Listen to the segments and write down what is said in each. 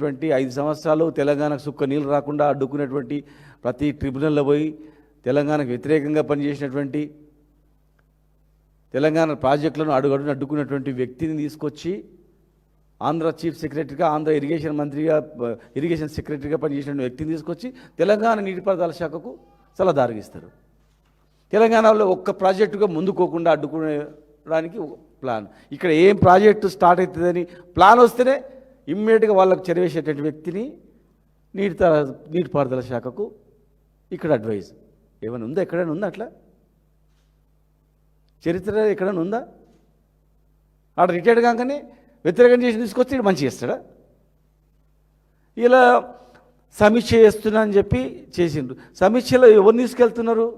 5 సంవత్సరాలు తెలంగాణకు సుక్క నీళ్ళు రాకుండా అడ్డుకున్నటువంటి ప్రతి ట్రిబ్యునల్లో పోయి తెలంగాణకు వ్యతిరేకంగా పనిచేసినటువంటి తెలంగాణ ప్రాజెక్టులను అడుగడుగున అడ్డుకున్నటువంటి వ్యక్తిని తీసుకొచ్చి ఆంధ్ర చీఫ్ సెక్రటరీగా ఆంధ్ర ఇరిగేషన్ మంత్రిగా ఇరిగేషన్ సెక్రటరీగా పనిచేసిన వ్యక్తిని తీసుకొచ్చి తెలంగాణ నీటిపారుదల శాఖకు సలహాదారుగిస్తారు. తెలంగాణలో ఒక్క ప్రాజెక్టుగా ముందుకోకుండా అడ్డుకోవడానికి ప్లాన్. ఇక్కడ ఏం ప్రాజెక్టు స్టార్ట్ అవుతుందని ప్లాన్ వస్తేనే ఇమ్మీడియట్గా వాళ్ళకు చెరవేసేటువంటి వ్యక్తిని నీటిపారుదల శాఖకు ఇక్కడ అడ్వైజ్. ఏమైనా ఉందా? ఎక్కడైనా ఉందా అట్లా? చరిత్ర ఎక్కడైనా ఉందా? ఆడ రిటైర్డ్ కాగానే వ్యతిరేకం చేసి తీసుకొచ్చి ఇక్కడ మంచి చేస్తాడా? ఇలా సమీక్ష చేస్తున్నా అని చెప్పి చేసిండ్రు. సమీక్షలో ఎవరిని తీసుకెళ్తున్నారు?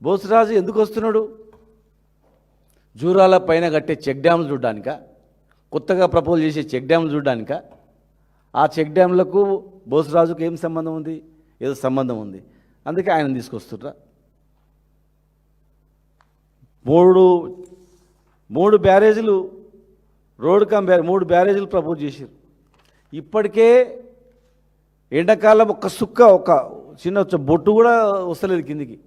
బోసరాజు ఎందుకు వస్తున్నాడు? జూరాల పైన కట్టే చెక్ డ్యామ్లు చూడడానిక? కొత్తగా ప్రపోజ్ చేసే చెక్ డ్యామ్లు చూడడానిక? ఆ చెక్ డ్యామ్లకు బోసరాజుకు ఏం సంబంధం ఉంది? ఏదో సంబంధం ఉంది, అందుకే ఆయన తీసుకొస్తుర్రా. మూడు బ్యారేజీలు రోడ్ మూడు బ్యారేజీలు ప్రపోజ్ చేశారు. ఇప్పటికే ఎండాకాలం ఒక చిన్న బొట్టు కూడా వస్తలేదు కిందికి.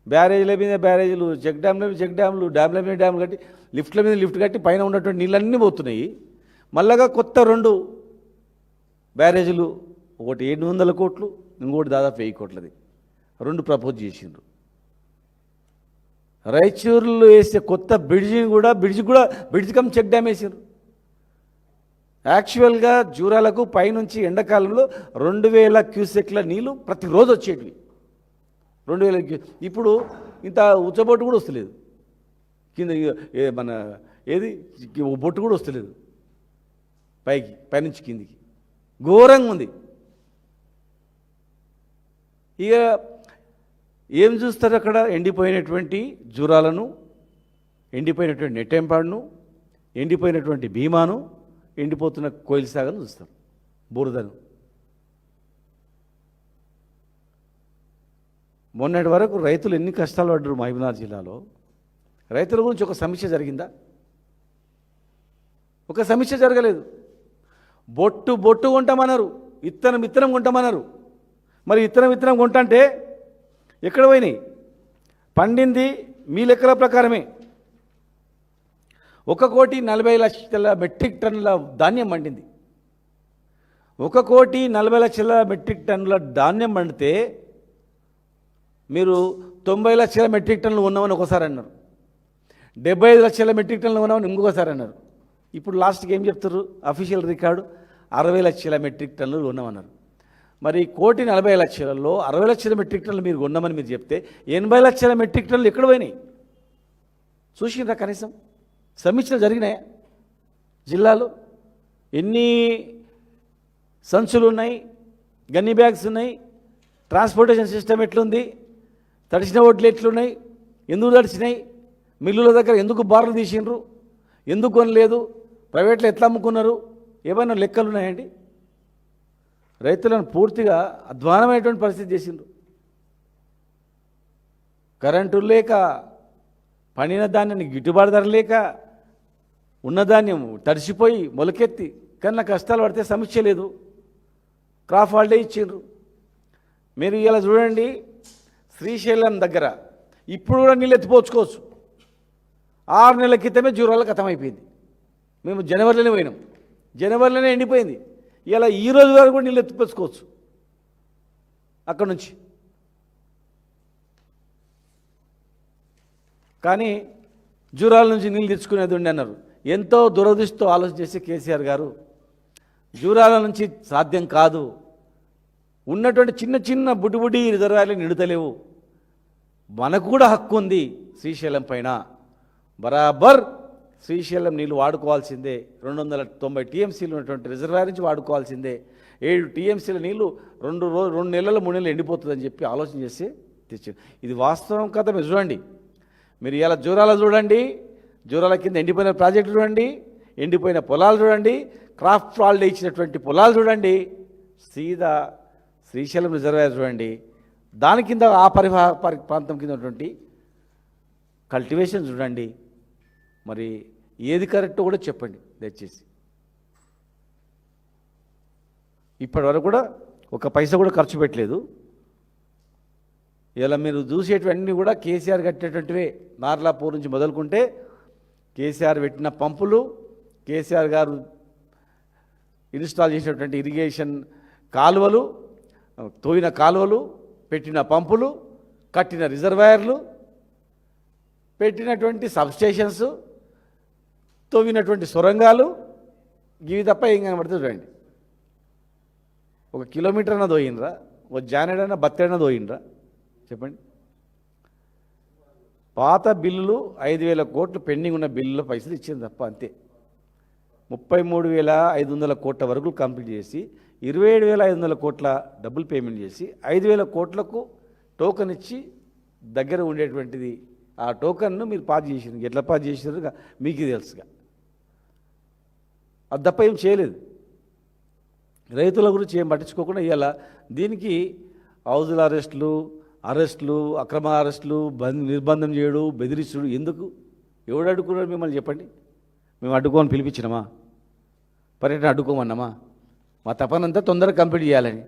బ్యారేజీల మీద బ్యారేజీలు, చెక్ డ్యామ్లు, డ్యామ్ల మీద డ్యామ్లు కట్టి, లిఫ్ట్ల మీద లిఫ్ట్ కట్టి పైన ఉన్నటువంటి నీళ్ళన్నీ పోతున్నాయి. మళ్ళాగా కొత్త 2 బ్యారేజీలు, ఒకటి 700 కోట్లు, ఇంకోటి దాదాపు 1000 కోట్లది 2 ప్రపోజ్ చేసిండ్రు. రాయచూరులో వేసే కొత్త బ్రిడ్జి కమ్ చెక్ డ్యామ్ వేసారు. యాక్చువల్గా జూరాలకు పైనుంచి ఎండాకాలంలో 2000 క్యూసెక్ల నీళ్ళు ప్రతిరోజు వచ్చేటివి. 2000. ఇప్పుడు ఇంత ఉచ్చబొట్టు కూడా వస్తలేదు కింద. మన ఏది బొట్టు కూడా వస్తలేదు పైనుంచి కిందికి. ఘోరంగా ఉంది. ఇక ఏం చూస్తారు అక్కడ? ఎండిపోయినటువంటి జూరాలను, ఎండిపోయినటువంటి నెట్టెంపాడును, ఎండిపోయినటువంటి భీమాను, ఎండిపోతున్న కోయిల్ సాగర్ను చూస్తారు, బురదను. మొన్నటి వరకు రైతులు ఎన్ని కష్టాలు పడ్డారు మహబూబ్నగర్ జిల్లాలో. రైతుల గురించి ఒక సమీక్ష జరిగిందా? ఒక సమీక్ష జరగలేదు. బొట్టు కొంటామన్నారు, ఇత్తనం కొంటామన్నారు. మరి ఇత్తనం కొంటంటే ఎక్కడ పోయినాయి? పండింది మీ లెక్కల ప్రకారమే 1,40,00,000 మెట్రిక్ టన్నుల ధాన్యం పండింది. 1,40,00,000 మెట్రిక్ టన్నుల ధాన్యం పండితే మీరు 90 లక్షల మెట్రిక్ టన్నులు ఉన్నామని ఒకసారి అన్నారు, 75 లక్షల మెట్రిక్ టన్నులు ఉన్నామని ఇంకొకసారి అన్నారు. ఇప్పుడు లాస్ట్కి ఏం చెప్తారు? అఫీషియల్ రికార్డు 60 లక్షల మెట్రిక్ టన్నులు ఉన్నామన్నారు. మరి 1,40,00,000లో 60 లక్షల మెట్రిక్ టన్నులు మీరు ఉన్నామని మీరు చెప్తే 80 లక్షల మెట్రిక్ టన్నులు ఎక్కడ పోయినాయి? చూసిండ్రా? కనీసం సమీక్షలు జరిగినాయా? జిల్లాలో ఎన్ని సంచులు ఉన్నాయి, గన్ని బ్యాగ్స్ ఉన్నాయి, ట్రాన్స్పోర్టేషన్ సిస్టమ్ ఎట్లుంది, తడిసిన ఓట్లు ఎట్లున్నాయి, ఎందుకు తడిచినాయి, మిల్లుల దగ్గర ఎందుకు బార్లు తీసిండ్రు, ఎందుకు కొనలేదు, ప్రైవేట్లో ఎట్లా అమ్ముకున్నారు, ఏమైనా లెక్కలు ఉన్నాయండి? రైతులను పూర్తిగా అధ్వానమైనటువంటి పరిస్థితి చేసిండ్రు. కరెంటు లేక, పండిన ధాన్యానికి గిట్టుబాటు ధర లేక, ఉన్న ధాన్యం తడిసిపోయి మొలకెత్తి కన్నా కష్టాలు పడితే సమస్య లేదు. క్రాప్ హాలిడే ఇచ్చిండ్రు. మీరు ఇలా చూడండి, శ్రీశైలం దగ్గర ఇప్పుడు కూడా నీళ్ళు ఎత్తిపోచుకోవచ్చు. 6 నెలల క్రితమే జూరాల ఖతమైపోయింది. మేము జనవరిలోనే పోయినాం, జనవరిలోనే ఎండిపోయింది. ఇలా ఈ రోజు వరకు కూడా నీళ్ళు ఎత్తిపోచుకోవచ్చు అక్కడ నుంచి. కానీ జూరాల నుంచి నీళ్ళు తెచ్చుకునేది ఉండి అన్నారు. ఎంతో దురదృష్టితో ఆలోచన చేసి కేసీఆర్ గారు జూరాల నుంచి సాధ్యం కాదు, ఉన్నటువంటి చిన్న బుడ్డి రిజర్వాయర్లు నిండుతలేవు, మనకు కూడా హక్కు ఉంది శ్రీశైలం పైన, బరాబర్ శ్రీశైలం నీళ్ళు వాడుకోవాల్సిందే, 290 టీఎంసీలు ఉన్నటువంటి రిజర్వాయర్ నుంచి వాడుకోవాల్సిందే, 7 టీఎంసీల నీళ్ళు 2 నెలలు 3 నెలలు ఎండిపోతుందని చెప్పి ఆలోచన చేసి తెచ్చారు. ఇది వాస్తవం కథ. మీరు చూడండి, మీరు ఇలా జూరాల చూడండి, జూరాల కింద ఎండిపోయిన ప్రాజెక్టు చూడండి, ఎండిపోయిన పొలాలు చూడండి, క్రాప్ హాలిడే ఇచ్చినటువంటి పొలాలు చూడండి, సీదా శ్రీశైలం రిజర్వాయర్ చూడండి, దాని కింద ఆ ప్రాంతం కింద ఉన్నటువంటి కల్టివేషన్ చూడండి. మరి ఏది కరెక్టో కూడా చెప్పండి దయచేసి. ఇప్పటి వరకు కూడా ఒక పైసా కూడా ఖర్చు పెట్టలేదు. ఇలా మీరు చూసేటివన్నీ కూడా కేసీఆర్ కట్టేటటువంటివే. నార్లాపూర్ నుంచి మొదలుకుంటే కేసీఆర్ పెట్టిన పంపులు, కేసీఆర్ గారు ఇన్స్టాల్ చేసినటువంటి ఇరిగేషన్ కాలువలు, తోయిన కాలువలు, పెట్టిన పంపులు, కట్టిన రిజర్వాయర్లు, పెట్టినటువంటి సబ్స్టేషన్స్, తవ్వినటువంటి సొరంగాలు, ఇవి తప్ప ఏం కనబడుతుంది చూడండి. ఒక కిలోమీటర్ అన్న దోయినరా, ఒక జానెడన్నా బత్తెడన్నా దోయినరా చెప్పండి. పాత బిల్లులు 5,000 కోట్లు పెండింగ్ ఉన్న బిల్లుల పైసలు ఇచ్చింది తప్ప అంతే. 33,500 కోట్ల వరకు కంప్లీట్ చేసి 27,500 కోట్ల డబ్బులు పేమెంట్ చేసి 5,000 కోట్లకు టోకెన్ ఇచ్చి దగ్గర ఉండేటువంటిది. ఆ టోకన్ను మీరు పాస్ చేసినారు. ఎట్లా పాస్ చేసినారు మీకు తెలుసుగా. అది తప్ప ఏం చేయలేదు. రైతుల గురించి ఏం పట్టించుకోకుండా ఇవాళ దీనికి హౌజుల అరెస్టులు, అక్రమ అరెస్టులు, నిర్బంధం చేయడు, బెదిరించుడు ఎందుకు? ఎవడు అడ్డుకున్నాడు మిమ్మల్ని చెప్పండి? మేము అడ్డుకోమని పిలిపించినామా? పర్యటన అడ్డుకోమన్నామా? మా తపనంతా తొందరగా కంప్లీట్ చేయాలని.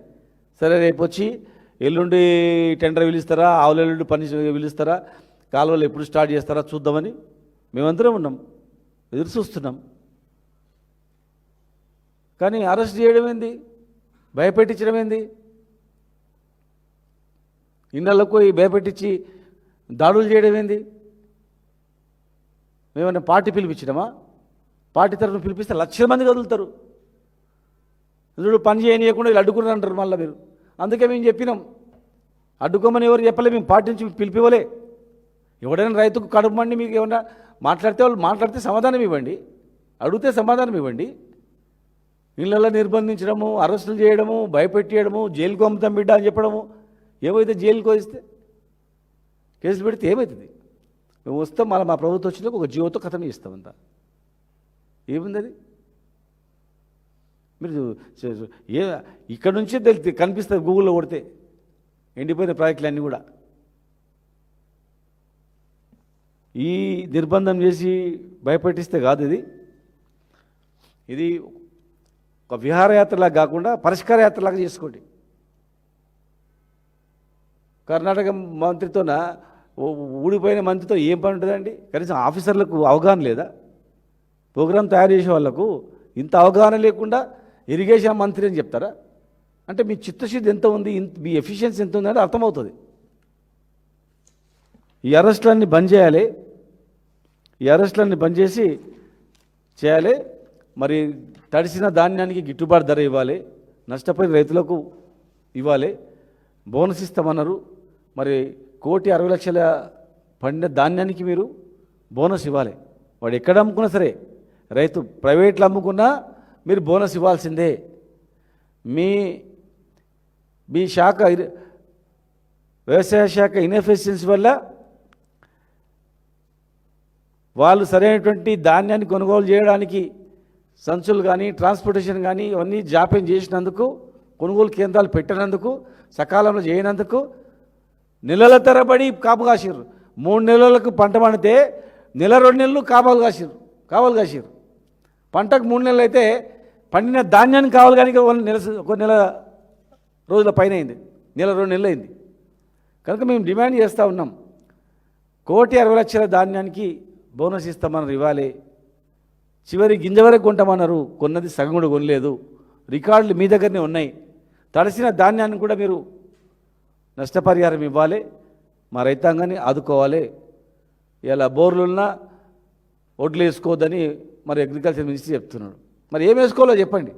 సరే రేపు వచ్చి ఎల్లుండి టెండర్ పిలుస్తారా, ఆవులెల్లుండి పని పిలుస్తారా, కాలువలు ఎప్పుడు స్టార్ట్ చేస్తారా చూద్దామని మేమందరం ఉన్నాం, ఎదురు చూస్తున్నాం. కానీ అరెస్ట్ చేయడం ఏంది, భయపెట్టించడం ఏంది? ఇళ్ళకు భయపెట్టించి దాడులు చేయడం ఏంది? మేమన్నా పార్టీ పిలిపించడమా? పార్టీ తరఫున పిలిపిస్తే లక్షల మంది కదులుతారు. చూడు పని చేయనీయకుండా వీళ్ళు అడ్డుకున్నారు అంటారు మళ్ళీ మీరు. అందుకే మేము చెప్పినాం, అడ్డుకోమని ఎవరు చెప్పలే, మేము పార్టీ నుంచి పిలిపివ్వలే. ఎవడైనా రైతుకు కడుపు మండి మీకు ఏమన్నా మాట్లాడితే వాళ్ళు మాట్లాడితే సమాధానం ఇవ్వండి, అడిగితే సమాధానం ఇవ్వండి. ఇళ్ళల్లో నిర్బంధించడము, అరెస్టులు చేయడము, భయపెట్టేయడము, జైలుకు పంపుతాం బిడ్డ అని చెప్పడము, ఏమైతే జైలుకు వస్తే కేసులు పెడితే ఏమవుతుంది? మేము వస్తాం, మళ్ళీ మా ప్రభుత్వం వచ్చినాక ఒక జీవోతో కథమే ఇస్తామంతా. ఏముంది అది? మీరు ఇక్కడ నుంచే తెలిసి కనిపిస్తుంది గూగుల్లో కొడితే ఎండిపోయిన ప్రాజెక్టులు అన్నీ కూడా. ఈ నిర్బంధం చేసి భయపెట్టిస్తే కాదు ఇది ఒక విహారయాత్రలాగా కాకుండా పరిష్కార యాత్రలాగా చేసుకోండి. కర్ణాటక మంత్రితోన ఊడిపోయిన మంత్రితో ఏం పని ఉంటుందండి? కనీసం ఆఫీసర్లకు అవగాహన లేదా? ప్రోగ్రాం తయారు చేసే వాళ్ళకు ఇంత అవగాహన లేకుండా ఇరిగేషన్ మంత్రి అని చెప్తారా? అంటే మీ చిత్తశుద్ధి ఎంత ఉంది, మీ ఎఫిషియన్సీ ఎంత ఉందంటే అర్థమవుతుంది. ఈ అరెస్టులన్నీ బంద్ చేయాలి, ఈ అరెస్టులన్నీ బంద్ చేయాలి. మరి తడిసిన ధాన్యానికి గిట్టుబాటు ధర ఇవ్వాలి, నష్టపోయిన రైతులకు ఇవ్వాలి, బోనస్ ఇస్తామన్నారు. మరి 1,60,00,000 పండిన ధాన్యానికి మీరు బోనస్ ఇవ్వాలి. వాడు ఎక్కడ అమ్ముకున్నా సరే, రైతు ప్రైవేట్లో అమ్ముకున్నా మీరు బోనస్ ఇవ్వాల్సిందే. మీ శాఖ వ్యవసాయ శాఖ ఇన్ఎఫిషియన్సీ వల్ల వాళ్ళు సరైనటువంటి ధాన్యాన్ని కొనుగోలు చేయడానికి సంచులు కానీ ట్రాన్స్పోర్టేషన్ కానీ ఇవన్నీ జాప్యం చేసినందుకు, కొనుగోలు కేంద్రాలు పెట్టినందుకు, సకాలంలో చేయనందుకు నెలల తరబడి కాపు కాసిర్రు. 3 నెలలకు పంట పండితే 1-2 నెలలు కాపులు కాసిర్రు. పంటకు 3 నెలలు అయితే పండిన ధాన్యానికి కావాలి కానీ ఒక నెల రోజుల పైన అయింది, 1-2 నెలలు అయింది. కనుక మేము డిమాండ్ చేస్తూ ఉన్నాం, 1,60,00,000 ధాన్యానికి బోనస్ ఇస్తామన్నారు, ఇవ్వాలి. చివరి గింజ వరకు కొంటామన్నారు, కొన్నది సగం కూడా కొనలేదు. రికార్డులు మీ దగ్గరనే ఉన్నాయి. తడిసిన ధాన్యాన్ని కూడా మీరు నష్టపరిహారం ఇవ్వాలి, మా రైతాంగాన్ని ఆదుకోవాలి. ఇలా బోర్లున్నా ఒడ్లు వేసుకోవద్దని మరి అగ్రికల్చర్ మినిస్టర్ చెప్తున్నాడు. మరి ఏం వేసుకోవాలో చెప్పండి,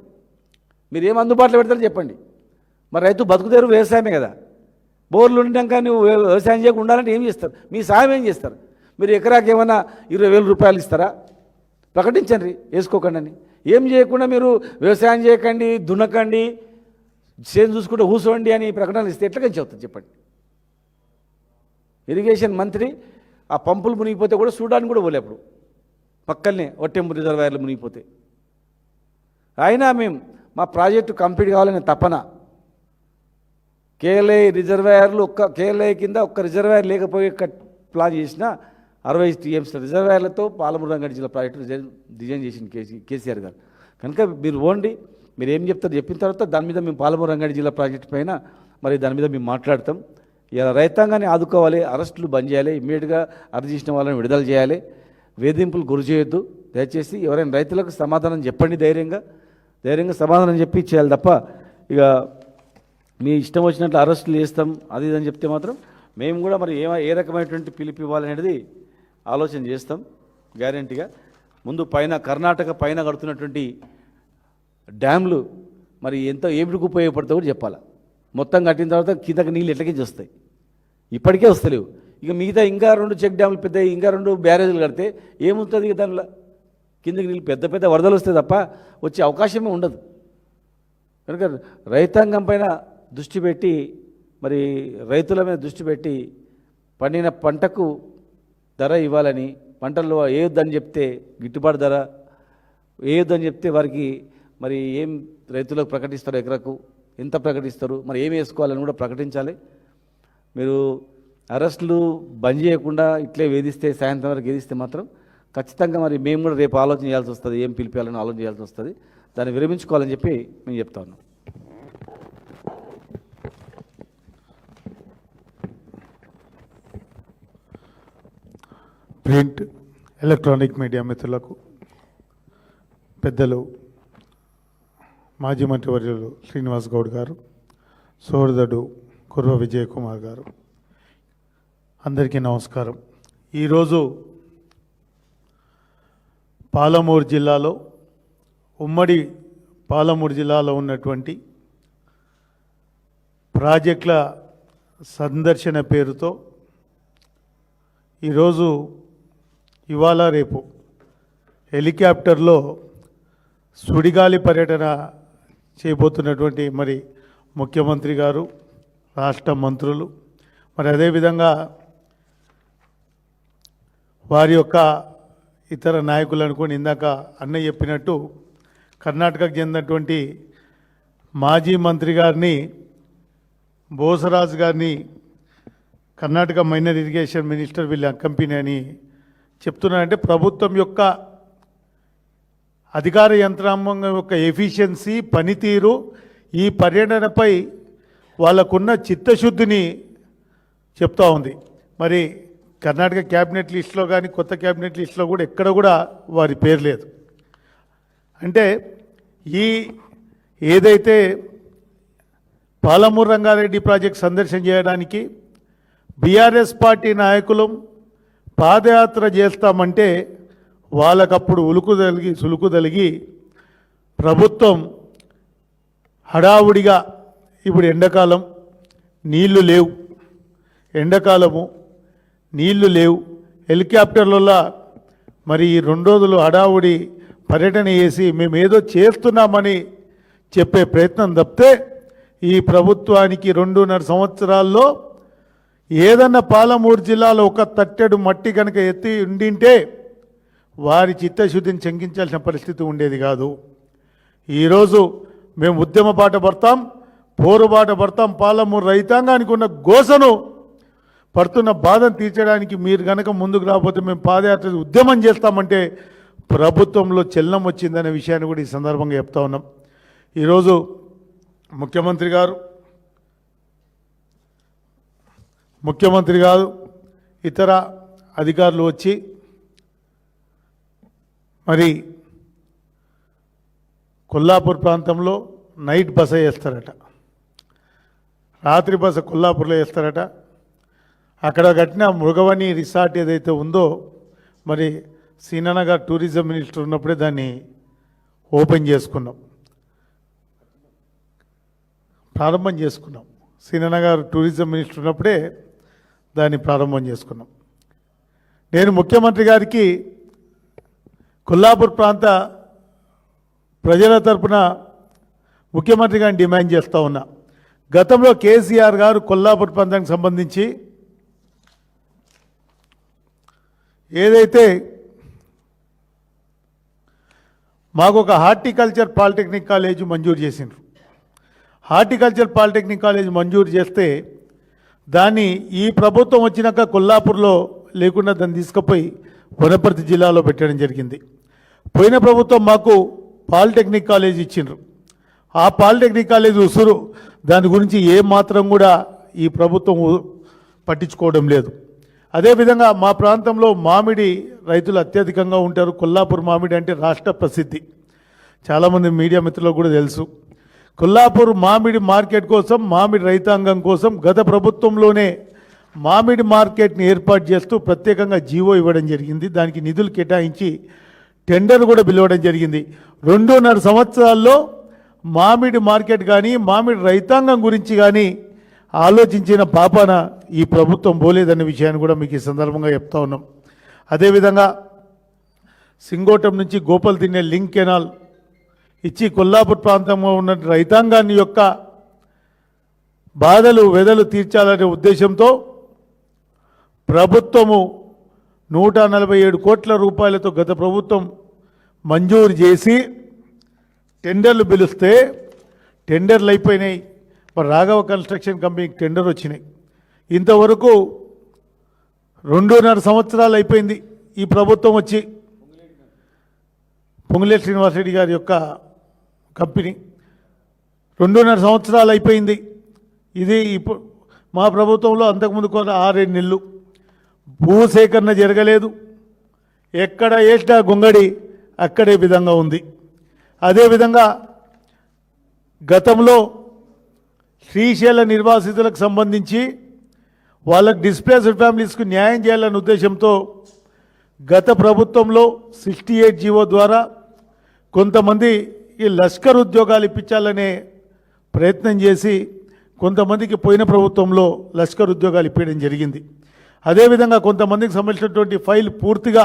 మీరు ఏం అందుబాటులో పెడతారో చెప్పండి. మరి రైతు బతుకుదేరు వ్యవసాయమే కదా. బోర్లు ఉండక నువ్వు వ్యవసాయం చేయకుండా ఉండాలంటే ఏం చేస్తారు? మీ సాయం ఏం చేస్తారు? మీరు ఎకరాకి ఏమన్నా 20,000 రూపాయలు ఇస్తారా? ప్రకటించండి, వేసుకోకండి అని. ఏం చేయకుండా మీరు వ్యవసాయం చేయకండి, దున్నకండి, చేను చూసుకుంటే కూర్చోండి అని ప్రకటనలు ఇస్తే ఎట్లా చెప్తుంది చెప్పండి? ఇరిగేషన్ మంత్రి ఆ పంపులు మునిగిపోతే కూడా చూడడానికి కూడా పోలే. అప్పుడు పక్కనే ఒట్టెంపు రిజర్వాయర్లు మునిగిపోతే అయినా మేము మా ప్రాజెక్టు కంప్లీట్ కావాలని తపన. కేఎల్ఐ రిజర్వాయర్లు కేఎల్ఐ కింద ఒక్క రిజర్వాయర్ లేకపోయి ప్లాన్ చేసిన 60 TMC రిజర్వాయర్లతో పాలమూరు రంగారెడ్డి జిల్లా ప్రాజెక్టు డిజైన్ చేసిన కేసీఆర్ గారు. కనుక మీరు ఓండి, మీరు ఏం చెప్తారు చెప్పిన తర్వాత దాని మీద మేము పాలమూరు రంగారెడ్డి జిల్లా ప్రాజెక్టు పైన మరి దాని మీద మేము మాట్లాడతాం. ఇలా రైతాంగాన్ని ఆదుకోవాలి, అరెస్టులు బంద్ చేయాలి, ఇమ్మీడియట్గా అరెస్ట్ చేసిన వాళ్ళని విడుదల చేయాలి, వేధింపులు గురి చేయొద్దు. దయచేసి ఎవరైనా రైతులకు సమాధానం చెప్పండి, ధైర్యంగా సమాధానం చెప్పి చేయాలి తప్ప ఇక మీ ఇష్టం వచ్చినట్లు అరెస్టులు చేస్తాం అది ఇదని చెప్తే మాత్రం మేము కూడా మరి ఏ రకమైనటువంటి పిలుపు ఇవ్వాలనేది ఆలోచన చేస్తాం గ్యారెంటీగా. ముందు పైన కర్ణాటక పైన కడుతున్నటువంటి డ్యామ్లు మరి ఏమిటికి ఉపయోగపడతాయో కూడా చెప్పాలి. మొత్తం కట్టిన తర్వాత కిందకి నీళ్ళు ఎట్లకించి వస్తాయి, ఇప్పటికే వస్తలేవు. ఇక మిగతా ఇంకా 2 చెక్ డ్యాములు పెద్ద, ఇంకా 2 బ్యారేజీలు కడితే ఏముంటుంది ఇక దానిలో? కిందకి నీళ్ళు పెద్ద వరదలు వస్తాయి తప్ప వచ్చే అవకాశమే ఉండదు. కనుక రైతాంగం పైన దృష్టి పెట్టి, మరి రైతుల మీద దృష్టి పెట్టి పండిన పంటకు ధర ఇవ్వాలని, పంటల్లో వేయొద్దని చెప్తే గిట్టుబాటు ధర వేయొద్దని చెప్తే వారికి మరి ఏం రైతులకు ప్రకటిస్తారు, ఎకరకు ఎంత ప్రకటిస్తారు, మరి ఏం వేసుకోవాలని కూడా ప్రకటించాలి. మీరు అరెస్టులు బంద్ చేయకుండా ఇట్లే వేధిస్తే, సాయంత్రం వరకు వేధిస్తే మాత్రం ఖచ్చితంగా మరి మేము కూడా రేపు ఆలోచన చేయాల్సి వస్తుంది, ఏం పిలిపించాలని ఆలోచన చేయాల్సి వస్తుంది. దాన్ని విరమించుకోవాలని చెప్పి మేము చెప్తా ఉన్నాం. ప్రింట్ ఎలక్ట్రానిక్ మీడియా మిత్రులకు, పెద్దలు మాజీ మంత్రివర్యులు శ్రీనివాస్ గౌడ్ గారు, సోదరుడు కుర్వ విజయ్ కుమార్ గారు, అందరికీ నమస్కారం. ఈరోజు పాలమూరు జిల్లాలో, ఉమ్మడి పాలమూరు జిల్లాలో ఉన్నటువంటి ప్రాజెక్టుల సందర్శన పేరుతో ఈరోజు ఇవాళ రేపు హెలికాప్టర్లో సుడిగాలి పర్యటన చేయబోతున్నటువంటి మరి ముఖ్యమంత్రి గారు, రాష్ట్ర మంత్రులు, మరి అదేవిధంగా వారి యొక్క ఇతర నాయకులు అనుకోని ఇందాక అన్నయ్య చెప్పినట్టు కర్ణాటకకు చెందినటువంటి మాజీ మంత్రి గారిని, బోసరాజు గారిని కర్ణాటక మైనర్ ఇరిగేషన్ మినిస్టర్ వీళ్ళ కంపెనీ అని చెప్తున్నారంటే ప్రభుత్వం యొక్క అధికార యంత్రాంగం యొక్క ఎఫిషియన్సీ, పనితీరు ఈ పర్యటనపై వాళ్ళకున్న చిత్తశుద్ధిని చెప్తా ఉంది. మరి కర్ణాటక క్యాబినెట్ లిస్టులో కానీ కొత్త క్యాబినెట్ లిస్టులో కూడా ఎక్కడ కూడా వారి పేరు లేదు. అంటే ఏదైతే పాలమూరు రంగారెడ్డి ప్రాజెక్ట్ సందర్శన చేయడానికి బీఆర్ఎస్ పార్టీ నాయకులు పాదయాత్ర చేస్తామంటే వాళ్ళకప్పుడు సులుకు తలిగి ప్రభుత్వం హడావుడిగా, ఇప్పుడు ఎండాకాలం నీళ్లు లేవు, నీళ్లు లేవు, హెలికాప్టర్లలో మరి ఈ 2 రోజులు హడావుడి పర్యటన చేసి మేము ఏదో చేస్తున్నామని చెప్పే ప్రయత్నం తప్పితే ఈ ప్రభుత్వానికి 2.5 సంవత్సరాల్లో ఏదన్నా పాలమూరు జిల్లాలో ఒక తట్టెడు మట్టి కనుక ఎత్తి ఉండింటే వారి చిత్తశుద్ధిని శంకించాల్సిన పరిస్థితి ఉండేది కాదు. ఈరోజు మేము ఉద్యమ బాట పడతాం, పోరుబాట పడతాం. పాలమూరు రైతాంగానికి ఉన్న గోసను, పడుతున్న బాధను తీర్చడానికి మీరు కనుక ముందుకు రాకపోతే మేము పాదయాత్ర ఉద్యమం చేస్తామంటే ప్రభుత్వంలో చెల్లం వచ్చిందనే విషయాన్ని కూడా ఈ సందర్భంగా చెప్తా ఉన్నాం. ఈరోజు ముఖ్యమంత్రి గారు ఇతర అధికారులు వచ్చి మరి కొల్లాపూర్ ప్రాంతంలో నైట్ బస వేస్తారట, రాత్రి బస కొల్లాపూర్లో వేస్తారట. అక్కడ కట్టిన మృగవని రిసార్ట్ ఏదైతే ఉందో, మరి సీనన్న గారు టూరిజం మినిస్టర్ ఉన్నప్పుడే దాన్ని ప్రారంభం చేసుకున్నాం. సీనన్న గారు టూరిజం మినిస్టర్ ఉన్నప్పుడే దాన్ని ప్రారంభం చేసుకున్నాం. నేను ముఖ్యమంత్రి గారికి కొల్లాపూర్ ప్రాంత ప్రజల తరపున ముఖ్యమంత్రి గారిని డిమాండ్ చేస్తూ ఉన్నా. గతంలో కేసీఆర్ గారు కొల్లాపూర్ ప్రాంతానికి సంబంధించి ఏదైతే మాకు ఒక హార్టికల్చర్ పాలిటెక్నిక్ కాలేజ్ మంజూరు చేసిండ్రు. హార్టికల్చర్ పాలిటెక్నిక్ కాలేజ్ మంజూరు చేస్తే దాన్ని ఈ ప్రభుత్వం వచ్చినాక కొల్లాపూర్లో లేకుండా దాన్ని తీసుకుపోయి వనపర్తి జిల్లాలో పెట్టడం జరిగింది. పోయిన ప్రభుత్వం మాకు పాలిటెక్నిక్ కాలేజ్ ఇచ్చిండ్రు. ఆ పాలిటెక్నిక్ కాలేజ్ ఉసురు దాని గురించి ఏ మాత్రం కూడా ఈ ప్రభుత్వం పట్టించుకోవడం లేదు. అదేవిధంగా మా ప్రాంతంలో మామిడి రైతులు అత్యధికంగా ఉంటారు. కొల్లాపూర్ మామిడి అంటే రాష్ట్ర ప్రసిద్ధి, చాలామంది మీడియా మిత్రులకు కూడా తెలుసు. కొల్లాపూర్ మామిడి మార్కెట్ కోసం, మామిడి రైతాంగం కోసం గత ప్రభుత్వంలోనే మామిడి మార్కెట్ని ఏర్పాటు చేస్తూ ప్రత్యేకంగా జీవో ఇవ్వడం జరిగింది. దానికి నిధులు కేటాయించి టెండర్ కూడా పిలవడం జరిగింది. 2.5 సంవత్సరాల్లో మామిడి మార్కెట్ కానీ మామిడి రైతాంగం గురించి కానీ ఆలోచించిన పాపాన ఈ ప్రభుత్వం పోలేదనే విషయాన్ని కూడా మీకు ఈ సందర్భంగా చెప్తా ఉన్నాం. అదేవిధంగా సింగోటం నుంచి గోపాల్ తిన్నే లింక్ కెనాల్ ఇచ్చి కొల్లాపూర్ ప్రాంతంలో ఉన్న రైతాంగాన్ని యొక్క బాధలు వెదలు తీర్చాలనే ఉద్దేశంతో ప్రభుత్వము 147 కోట్ల రూపాయలతో గత ప్రభుత్వం మంజూరు చేసి టెండర్లు పిలిస్తే టెండర్లు అయిపోయినాయి. మరి రాఘవ కన్స్ట్రక్షన్ కంపెనీకి టెండర్ వచ్చినాయి. ఇంతవరకు 2.5 సంవత్సరాలు అయిపోయింది ఈ ప్రభుత్వం వచ్చి. పొంగులేటి శ్రీనివాసరెడ్డి గారి యొక్క కంపెనీ 2.5 సంవత్సరాలు అయిపోయింది. ఇది ఇప్పుడు మా ప్రభుత్వంలో అంతకుముందు కూడా 6-7 నెలలు భూసేకరణ జరగలేదు. ఎక్కడ వేసినా గొంగడి అక్కడే విధంగా ఉంది. అదేవిధంగా గతంలో శ్రీశైల నిర్వాసితులకు సంబంధించి వాళ్ళకు డిస్ప్లేస్డ్ ఫ్యామిలీస్కు న్యాయం చేయాలనే ఉద్దేశంతో గత ప్రభుత్వంలో 68 జీవో ద్వారా కొంతమంది ఈ లష్కర్ ఉద్యోగాలు ఇప్పించాలనే ప్రయత్నం చేసి కొంతమందికి పోయిన ప్రభుత్వంలో లష్కర్ ఉద్యోగాలు ఇప్పించడం జరిగింది. అదేవిధంగా కొంతమందికి సంబంధించినటువంటి ఫైల్ పూర్తిగా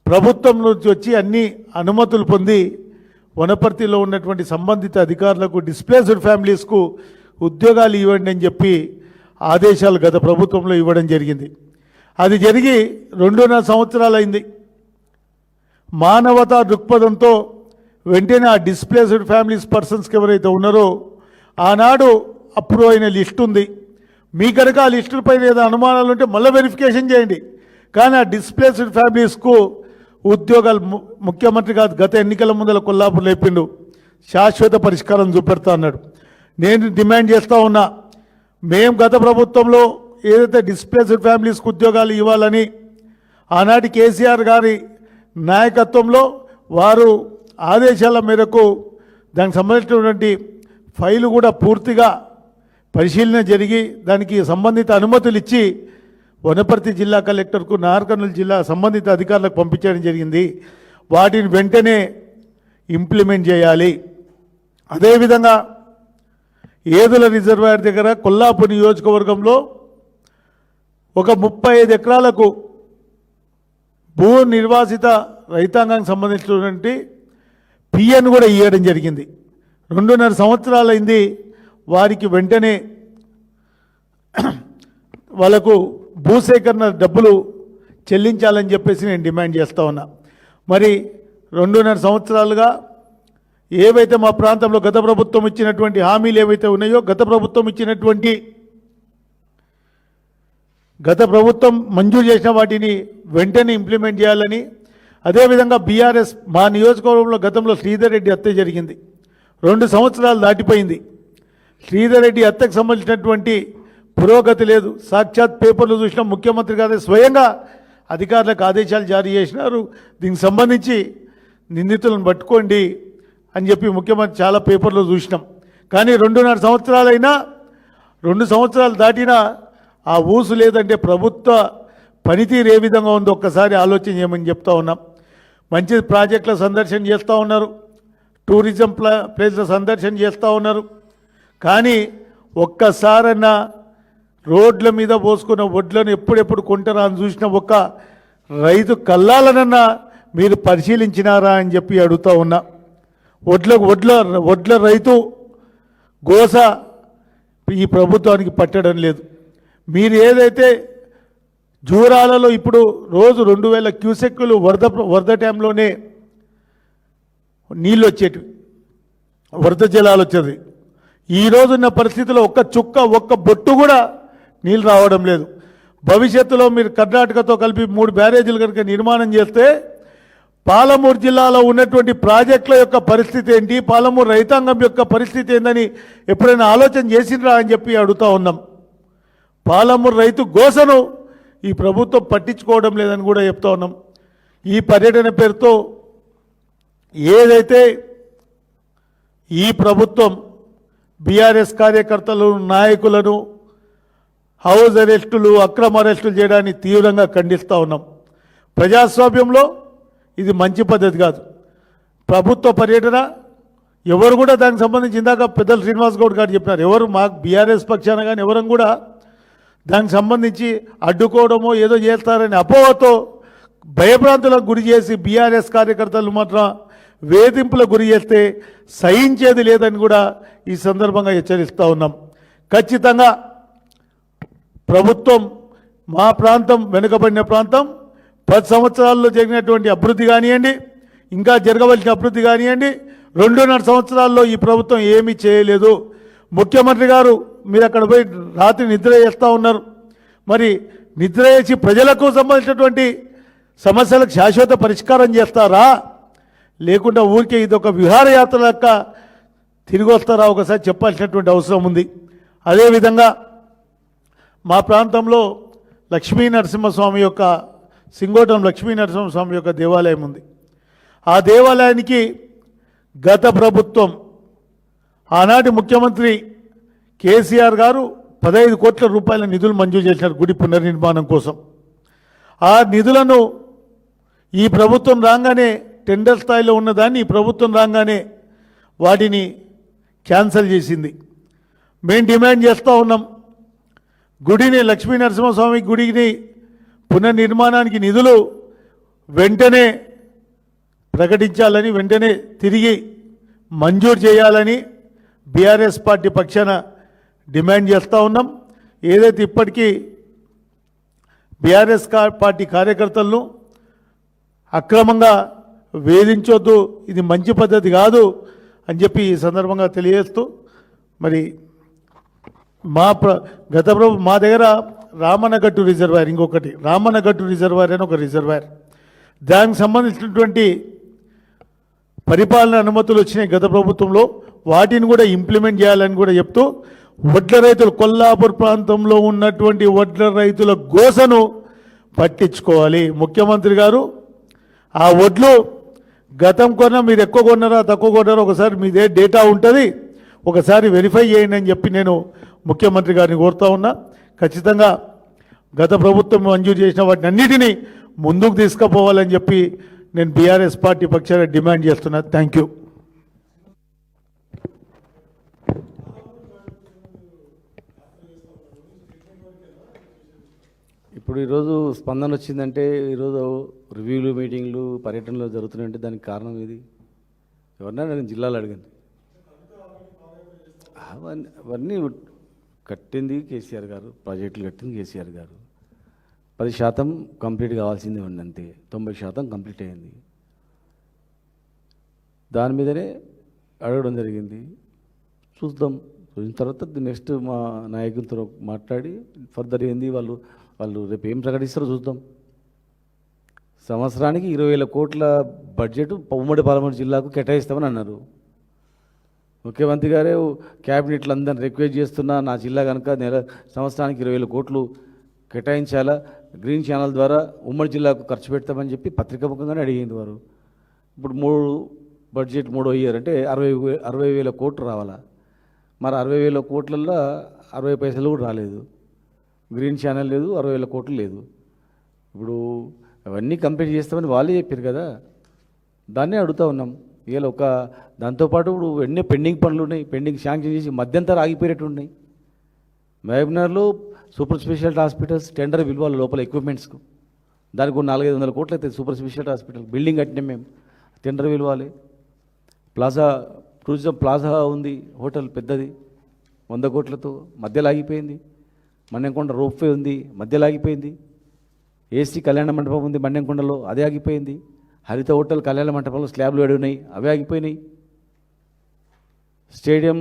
ప్రభుత్వం నుంచి వచ్చి అన్ని అనుమతులు పొంది వనపర్తిలో ఉన్నటువంటి సంబంధిత అధికారులకు డిస్ప్లేస్డ్ ఫ్యామిలీస్కు ఉద్యోగాలు ఇవ్వండి అని చెప్పి ఆదేశాలు గత ప్రభుత్వంలో ఇవ్వడం జరిగింది. అది జరిగి 2.5 సంవత్సరాలు అయింది. మానవతా దృక్పథంతో వెంటనే ఆ డిస్ప్లేస్డ్ ఫ్యామిలీస్ పర్సన్స్కి ఎవరైతే ఉన్నారో ఆనాడు అప్రూవ్ అయిన లిస్ట్ ఉంది. మీ కనుక ఆ లిస్టుల పైన ఏదో అనుమానాలు ఉంటే మళ్ళీ వెరిఫికేషన్ చేయండి. కానీ ఆ డిస్ప్లేస్డ్ ఫ్యామిలీస్కు ఉద్యోగాలు ముఖ్యమంత్రి కాదు గత ఎన్నికల ముందర కొల్లాపూర్లో చెప్పిండు శాశ్వత పరిష్కారం చూపెడతా అన్నాడు. నేను డిమాండ్ చేస్తూ ఉన్నా, మేము గత ప్రభుత్వంలో ఏదైతే డిస్ప్లేస్డ్ ఫ్యామిలీస్కి ఉద్యోగాలు ఇవ్వాలని ఆనాటి కేసీఆర్ గారి నాయకత్వంలో వారు ఆదేశాల మేరకు దానికి సంబంధించినటువంటి ఫైలు కూడా పూర్తిగా పరిశీలన జరిగి దానికి సంబంధిత అనుమతులు ఇచ్చి వనపర్తి జిల్లా కలెక్టర్కు, నాగర్కర్నూలు జిల్లా సంబంధిత అధికారులకు పంపించడం జరిగింది. వాటిని వెంటనే ఇంప్లిమెంట్ చేయాలి. అదేవిధంగా ఏదుల రిజర్వాయర్ దగ్గర కొల్లాపూర్ నియోజకవర్గంలో ఒక 35 ఎకరాలకు భూ నిర్వాసిత రైతాంగానికి సంబంధించినటువంటి పిఎన్ కూడా ఇవ్వడం జరిగింది. 2.5 సంవత్సరాలైంది. వారికి వెంటనే వాళ్ళకు భూసేకరణ డబ్బులు చెల్లించాలని చెప్పేసి నేను డిమాండ్ చేస్తూ ఉన్నా. మరి 2.5 సంవత్సరాలుగా ఏవైతే మా ప్రాంతంలో గత ప్రభుత్వం ఇచ్చినటువంటి హామీలు ఏవైతే ఉన్నాయో గత ప్రభుత్వం మంజూరు చేసిన వాటిని వెంటనే ఇంప్లిమెంట్ చేయాలని, అదేవిధంగా బీఆర్ఎస్ మా నియోజకవర్గంలో గతంలో శ్రీధర్ రెడ్డి హత్య జరిగింది. 2 సంవత్సరాలు దాటిపోయింది. శ్రీధర్ రెడ్డి హత్యకు సంబంధించినటువంటి పురోగతి లేదు. సాక్షాత్ పేపర్లు చూసిన ముఖ్యమంత్రి గారు స్వయంగా అధికారులకు ఆదేశాలు జారీ చేసినారు. దీనికి సంబంధించి నిందితులను పట్టుకోండి అని చెప్పి ముఖ్యమంత్రి చాలా పేపర్లో చూసినాం. కానీ 2.5 సంవత్సరాలైనా 2 సంవత్సరాలు దాటినా ఆ ఊసు లేదంటే ప్రభుత్వ పనితీరు ఏ విధంగా ఉందో ఒక్కసారి ఆలోచన చేయమని చెప్తా ఉన్నాం. మంచి ప్రాజెక్టుల సందర్శన చేస్తూ ఉన్నారు, టూరిజం ప్లేస్ల సందర్శన చేస్తూ ఉన్నారు. కానీ ఒక్కసారన్నా రోడ్ల మీద పోసుకున్న వడ్లను ఎప్పుడెప్పుడు కొంటారా అని చూసిన ఒక్క రైతు కల్లాలనన్నా మీరు పరిశీలించినారా అని చెప్పి అడుగుతూ ఉన్నా. వడ్ల రైతు గోస ఈ ప్రభుత్వానికి పట్టడం లేదు. మీరు ఏదైతే జూరాలలో ఇప్పుడు రోజు 2000 క్యూసెక్కులు వరద టైంలోనే నీళ్ళు వచ్చేటివి, వరద జలాలు వచ్చేది. ఈ రోజున్న పరిస్థితిలో ఒక్క బొట్టు కూడా నీళ్ళు రావడం లేదు. భవిష్యత్తులో మీరు కర్ణాటకతో కలిపి 3 బ్యారేజీలు కనుక నిర్మాణం చేస్తే పాలమూరు జిల్లాలో ఉన్నటువంటి ప్రాజెక్టుల యొక్క పరిస్థితి ఏంటి, పాలమూరు రైతాంగం యొక్క పరిస్థితి ఏందని ఎప్పుడైనా ఆలోచన చేసిండ్రా అని చెప్పి అడుగుతా ఉన్నాం. పాలమూరు రైతు గోసను ఈ ప్రభుత్వం పట్టించుకోవడం లేదని కూడా చెప్తా ఉన్నాం. ఈ పర్యటన పేరుతో ఏదైతే ఈ ప్రభుత్వం బీఆర్ఎస్ కార్యకర్తలు నాయకులను హౌస్ అరెస్టులు అక్రమ అరెస్టులు చేయడాన్ని తీవ్రంగా ఖండిస్తూ ఉన్నాం. ప్రజాస్వామ్యంలో ఇది మంచి పద్ధతి కాదు. ప్రభుత్వ పర్యటన ఎవరు కూడా దానికి సంబంధించి ఇందాక పెద్దలు శ్రీనివాస్ గౌడ్ గారు చెప్పినారు, ఎవరు మాకు బీఆర్ఎస్ పక్షాన కానీ ఎవరం కూడా దానికి సంబంధించి అడ్డుకోవడమో ఏదో చేస్తారని అపోహతో భయభ్రాంతులకు గురి చేసి బీఆర్ఎస్ కార్యకర్తలు మాత్రం వేధింపులకు గురి చేస్తే సహించేది లేదని కూడా ఈ సందర్భంగా హెచ్చరిస్తూ ఉన్నాం. ఖచ్చితంగా ప్రభుత్వం మా ప్రాంతం వెనుకబడిన ప్రాంతం 10 సంవత్సరాల్లో జరిగినటువంటి అభివృద్ధి కానివ్వండి, ఇంకా జరగవలసిన అభివృద్ధి కానివ్వండి, 2.5 సంవత్సరాల్లో ఈ ప్రభుత్వం ఏమీ చేయలేదు. ముఖ్యమంత్రి గారు మీరు అక్కడ పోయి రాత్రి నిద్ర చేస్తూ ఉన్నారు. మరి నిద్ర చేసి ప్రజలకు సంబంధించినటువంటి సమస్యలకు శాశ్వత పరిష్కారం చేస్తారా, లేకుండా ఊరికే ఇది ఒక విహారయాత్ర లెక్క తిరిగి వస్తారా, ఒకసారి చెప్పాల్సినటువంటి అవసరం ఉంది. అదేవిధంగా మా ప్రాంతంలో లక్ష్మీ నరసింహస్వామి యొక్క సింగోటం లక్ష్మీ నరసింహస్వామి యొక్క దేవాలయం ఉంది. ఆ దేవాలయానికి గత ప్రభుత్వం ఆనాటి ముఖ్యమంత్రి కేసీఆర్ గారు 15 కోట్ల రూపాయల నిధులు మంజూరు చేశారు గుడి పునర్నిర్మాణం కోసం. ఆ నిధులను ఈ ప్రభుత్వం రాగానే టెండర్ స్థాయిలో ఉన్నదాన్ని ఈ ప్రభుత్వం రాగానే వాటిని క్యాన్సిల్ చేసింది. మేము డిమాండ్ చేస్తూ ఉన్నాం, గుడిని లక్ష్మీ నరసింహస్వామి గుడిని పునర్నిర్మాణానికి నిధులు వెంటనే ప్రకటించాలని, వెంటనే తిరిగి మంజూరు చేయాలని బీఆర్ఎస్ పార్టీ పక్షాన డిమాండ్ చేస్తూ ఉన్నాం. ఏదైతే ఇప్పటికీ బీఆర్ఎస్ పార్టీ కార్యకర్తలను అక్రమంగా వేధించొద్దు, ఇది మంచి పద్ధతి కాదు అని చెప్పి ఈ సందర్భంగా తెలియజేస్తూ, మరి మా దగ్గర రామన్నగట్టు రిజర్వాయర్, ఇంకొకటి రామన్నగట్టు రిజర్వాయర్ అని ఒక రిజర్వాయర్, దానికి సంబంధించినటువంటి పరిపాలన అనుమతులు వచ్చినాయి గత ప్రభుత్వంలో, వాటిని కూడా ఇంప్లిమెంట్ చేయాలని కూడా చెప్తూ, వడ్ల రైతులు కొల్లాపూర్ ప్రాంతంలో ఉన్నటువంటి వడ్ల రైతుల గోసను పట్టించుకోవాలి. ముఖ్యమంత్రి గారు ఆ వడ్లు గతం కొన్నా మీరు ఎక్కువ కొన్నారా తక్కువ కొన్నారా ఒకసారి మీదే డేటా ఉంటుంది, ఒకసారి వెరిఫై చేయండి అని చెప్పి నేను ముఖ్యమంత్రి గారిని కోరుతా ఉన్నా. ఖచ్చితంగా గత ప్రభుత్వం మంజూరు చేసిన వాటిని అన్నిటినీ ముందుకు తీసుకుపోవాలని చెప్పి నేను బీఆర్ఎస్ పార్టీ పక్షాన డిమాండ్ చేస్తున్నా. Thank you. ఇప్పుడు ఈరోజు స్పందన వచ్చిందంటే ఈరోజు రివ్యూలు మీటింగ్లు పర్యటనలు జరుగుతున్నాయంటే దానికి కారణం ఇది ఎవరన్నా నేను జిల్లాలో అడిగాను. అవన్నీ కట్టింది కేసీఆర్ గారు, ప్రాజెక్టులు కట్టింది కేసీఆర్ గారు. 10% కంప్లీట్ కావాల్సిందే ఉంది, అంతే. 90% కంప్లీట్ అయింది. దాని మీదనే అడగడం జరిగింది. చూద్దాం, చూసిన తర్వాత నెక్స్ట్ మా నాయకులతో మాట్లాడి ఫర్దర్ ఏంది వాళ్ళు రేపు ఏం ప్రకటిస్తారో చూద్దాం. సంవత్సరానికి 20,000 కోట్ల బడ్జెట్ ఉమ్మడి పాలమూరు జిల్లాకు కేటాయిస్తామని అన్నారు. ముఖ్యమంత్రి గారే క్యాబినెట్లు అందరిని రిక్వెస్ట్ చేస్తున్నా, నా జిల్లా కనుక సంవత్సరానికి 20,000 కోట్లు కేటాయించాలా, గ్రీన్ ఛానల్ ద్వారా ఉమ్మడి జిల్లాకు ఖర్చు పెడతామని చెప్పి పత్రికాముఖంగానే అడిగింది వారు. ఇప్పుడు బడ్జెట్ 3వ ఇయర్ అంటే 60,000 కోట్లు రావాలా. మరి 60,000 కోట్లలో 60 పైసలు కూడా రాలేదు. గ్రీన్ ఛానల్ లేదు, 60,000 కోట్లు లేదు. ఇప్పుడు అవన్నీ కంప్లీట్ చేస్తామని వాళ్ళే చెప్పారు కదా, దాన్నే అడుగుతూ ఉన్నాం. ఇవాళ దాంతోపాటు ఇప్పుడు ఎన్నో పెండింగ్ పనులు ఉన్నాయి, పెండింగ్ శాంక్షన్ చేసి మధ్యంతరం ఆగిపోయేటట్టు ఉన్నాయి. మహబూబ్నగర్లో సూపర్ స్పెషాలిటీ హాస్పిటల్స్ టెండర్ పిలవాలి లోపల ఎక్విప్మెంట్స్కు, దానికి 400-500 కోట్లు అవుతుంది. సూపర్ స్పెషాలిటీ హాస్పిటల్ బిల్డింగ్ కట్టినాం మేము, టెండర్ పిలవాలి. టూరిజం ప్లాజా ఉంది, హోటల్ పెద్దది, 100 కోట్లతో మధ్యలో ఆగిపోయింది. మన్నెంకొండ రోప్వే ఉంది, మధ్యలో ఆగిపోయింది. ఏసీ కళ్యాణ మండపం ఉంది మన్నెంకొండలో, అదే ఆగిపోయింది. హరిత హోటల్ కళ్యాణ మండపంలో స్లాబ్లు వేడి ఉన్నాయి, అవే ఆగిపోయినాయి. Stadium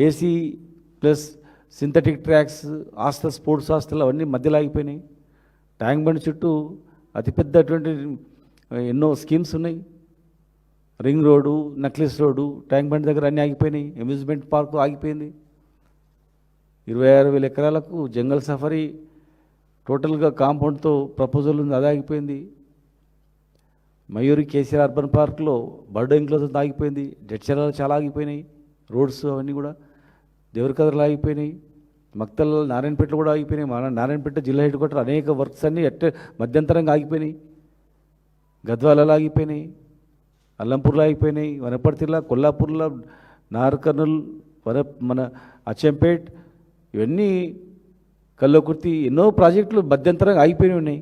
AC plus synthetic tracks, hostel, sports hostel అవన్నీ మధ్యలో ఆగిపోయినాయి. ట్యాంక్ బండ్ చుట్టూ అతిపెద్దటువంటి ఎన్నో స్కీమ్స్ ఉన్నాయి. Ring road, necklace road, tank bund దగ్గర అన్నీ ఆగిపోయినాయి. అమ్యూజ్మెంట్ పార్కు ఆగిపోయింది. 26,000 ఎకరాలకు జంగల్ సఫరీ టోటల్గా కాంపౌండ్తో ప్రపోజల్ ఉంది, అది ఆగిపోయింది. మయూరి కేసీఆర్ అర్బన్ పార్క్లో బర్డ్ ఎంక్లోజర్ ఆగిపోయింది. జడ్చర్లలో చాలా ఆగిపోయినాయి. రోడ్స్ అవన్నీ కూడా దేవరకద్రలో ఆగిపోయినాయి. మక్తల్ నారాయణపేటలో కూడా ఆగిపోయినాయి. మన నారాయణపేట జిల్లా హెడ్ క్వార్టర్ అనేక వర్క్స్ అన్నీ మధ్యంతరంగా ఆగిపోయినాయి. గద్వాలలో ఆగిపోయినాయి, అల్లంపూర్లో ఆగిపోయినాయి, వనపర్తిలో, కొల్లాపూర్లో, నార్కర్నూల్, మన అచ్చంపేట్, ఇవన్నీ కల్లోకుర్తి, ఎన్నో ప్రాజెక్టులు మధ్యంతరంగా ఆగిపోయి ఉన్నాయి.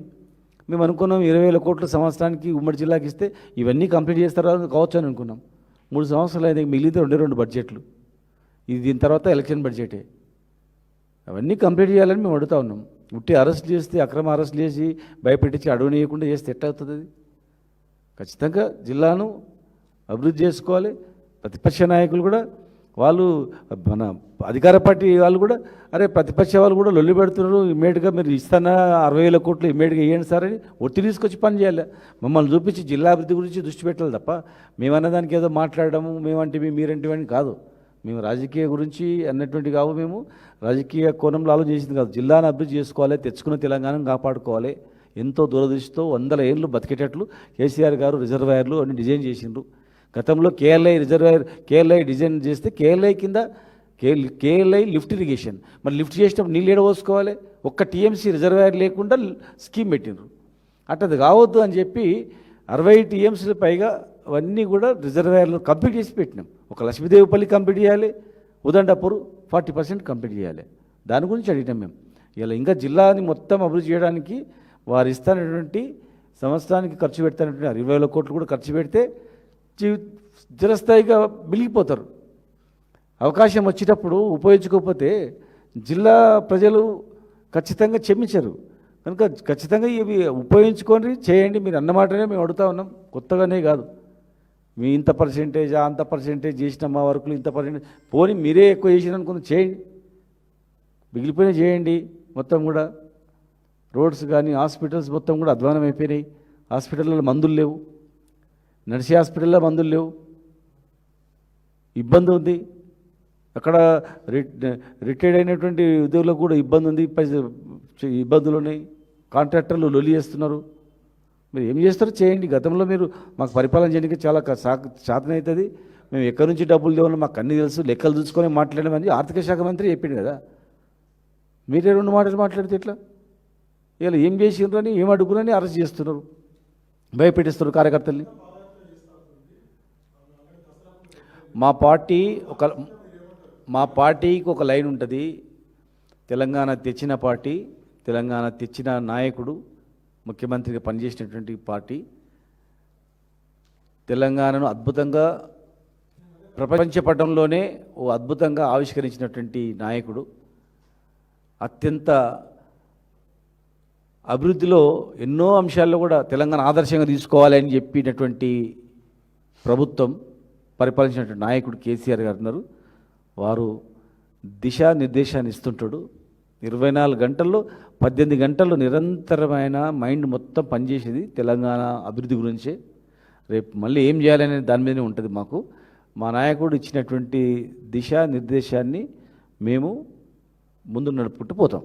మేము అనుకున్నాం 20,000 కోట్ల సంవత్సరానికి ఉమ్మడి జిల్లాకి ఇస్తే ఇవన్నీ కంప్లీట్ చేస్తారా కావచ్చు అని అనుకున్నాం. 3 సంవత్సరాలు అయితే మిగిలితే 2 బడ్జెట్లు. ఇది దీని తర్వాత ఎలక్షన్ బడ్జెటే. అవన్నీ కంప్లీట్ చేయాలని మేము అడుగుతా ఉన్నాం. ఉట్టి అరెస్ట్ చేస్తే, అక్రమ అరెస్ట్ చేసి భయపెట్టించి అడవనీయకుండా చేస్తే ఎట్లా అవుతుంది? అది ఖచ్చితంగా జిల్లాను అభివృద్ధి చేసుకోవాలి. ప్రతిపక్ష నాయకులు కూడా వాళ్ళు, మన అధికార పార్టీ వాళ్ళు కూడా, అరే ప్రతిపక్ష వాళ్ళు కూడా లొల్లి పెడుతున్నారు, ఇమ్మీడియట్గా మీరు ఇస్తానా 60,000 కోట్లు ఇమ్మీడియట్గా ఇవ్వండి సార్ అని ఒత్తిడి తీసుకొచ్చి పని చేయాలి. మమ్మల్ని చూపించి జిల్లా అభివృద్ధి గురించి దృష్టి పెట్టాలి తప్ప మేమన్నదానికి ఏదో మాట్లాడము, మేమంటివి మీరంటివని కాదు. మేము రాజకీయ గురించి అన్నటువంటి కావు. మేము రాజకీయ కోణంలో ఆలోచన చేసింది కాదు. జిల్లాను అభివృద్ధి చేసుకోవాలి, తెచ్చుకున్న తెలంగాణను కాపాడుకోవాలి. ఎంతో దూరదృష్టితో 100 ఏళ్ళు బతికేటట్లు కేసీఆర్ గారు రిజర్వాయర్లు అన్ని డిజైన్ చేసిండ్రు. గతంలో కేఎల్ఐ రిజర్వాయర్, కేఎల్ఐ డిజైన్ చేస్తే కేఎల్ఐ కింద కేఎల్ఐ లిఫ్ట్ ఇరిగేషన్, మరి లిఫ్ట్ చేసినప్పుడు నీళ్ళు ఏడ పోసుకోవాలి? ఒక్క టీఎంసీ రిజర్వాయర్ లేకుండా స్కీమ్ పెట్టిండ్రు. అట్టది కావద్దు అని చెప్పి 60 టీఎంసీల పైగా అవన్నీ కూడా రిజర్వాయర్లు కంప్లీట్ చేసి పెట్టినాం. ఒక లక్ష్మీదేవిపల్లి కంప్లీట్ చేయాలి, ఉదండపూర్ 40% కంప్లీట్ చేయాలి. దాని గురించి అడిగినాం మేము. ఇలా ఇంకా జిల్లాని మొత్తం అభివృద్ధి చేయడానికి వారు ఇస్తున్నటువంటి సంవత్సరానికి ఖర్చు పెడతానటువంటి 20,000 కోట్లు కూడా ఖర్చు పెడితే చిరస్థాయిగా మిగిలిపోతారు. అవకాశం వచ్చేటప్పుడు ఉపయోగించుకోకపోతే జిల్లా ప్రజలు ఖచ్చితంగా క్షమించరు. కనుక ఖచ్చితంగా ఇవి ఉపయోగించుకొని చేయండి. మీరు అన్నమాటనే మేము అడుగుతా ఉన్నాం, కొత్తగానే కాదు. మీ ఇంత పర్సెంటేజ్ అంత పర్సెంటేజ్ చేసిన మా వర్కులు ఇంత పర్సెంటేజ్ పోనీ మీరే ఎక్కువ చేసిన అనుకుని చేయండి, మిగిలిపోయినా చేయండి. మొత్తం కూడా రోడ్స్ కానీ హాస్పిటల్స్ మొత్తం కూడా అధ్వానం అయిపోయినాయి. హాస్పిటల్లో మందులు లేవు, నర్సీ హాస్పిటల్లో మందులు లేవు, ఇబ్బంది ఉంది. అక్కడ రిటైర్డ్ అయినటువంటి ఉద్యోగులకు కూడా ఇబ్బంది ఉంది, ఇబ్బందులు ఉన్నాయి. కాంట్రాక్టర్లు లొల్లి చేస్తున్నారు. మీరు ఏం చేస్తారో చేయండి. గతంలో మీరు మాకు పరిపాలన చేయడానికి చాలా శాతం అవుతుంది. మేము ఎక్కడి నుంచి డబ్బులు లేవని మాకు అన్నీ తెలుసు, లెక్కలు చూసుకొని మాట్లాడమని ఆర్థిక శాఖ మంత్రి చెప్పింది కదా. మీరే 2 మాటలు మాట్లాడితే ఎట్లా? ఇలా ఏం చేసిండ్రని, ఏం అడుగునని అరెస్ట్ చేస్తున్నారు, భయపెట్టిస్తున్నారు కార్యకర్తల్ని. మా పార్టీకి ఒక లైన్ ఉంటుంది. తెలంగాణ తెచ్చిన పార్టీ, తెలంగాణ తెచ్చిన నాయకుడు, ముఖ్యమంత్రిగా పనిచేసినటువంటి పార్టీ, తెలంగాణను అద్భుతంగా ప్రపంచ పటంలోనే ఓ అద్భుతంగా ఆవిష్కరించినటువంటి నాయకుడు, అత్యంత అభివృద్ధిలో ఎన్నో అంశాల్లో కూడా తెలంగాణ ఆదర్శంగా తీసుకోవాలని చెప్పినటువంటి ప్రభుత్వం పరిపాలించినటువంటి నాయకుడు కేసీఆర్ గారు ఉన్నారు. వారు దిశానిర్దేశాన్ని ఇస్తుంటాడు. 24 గంటల్లో 18 గంటలు నిరంతరమైన మైండ్ మొత్తం పనిచేసేది తెలంగాణ అభివృద్ధి గురించే. రేపు మళ్ళీ ఏం చేయాలనే దాని మీదనే ఉంటుంది మాకు. మా నాయకుడు ఇచ్చినటువంటి దిశానిర్దేశాన్ని మేము ముందు నడుపుకుంటూ పోతాం.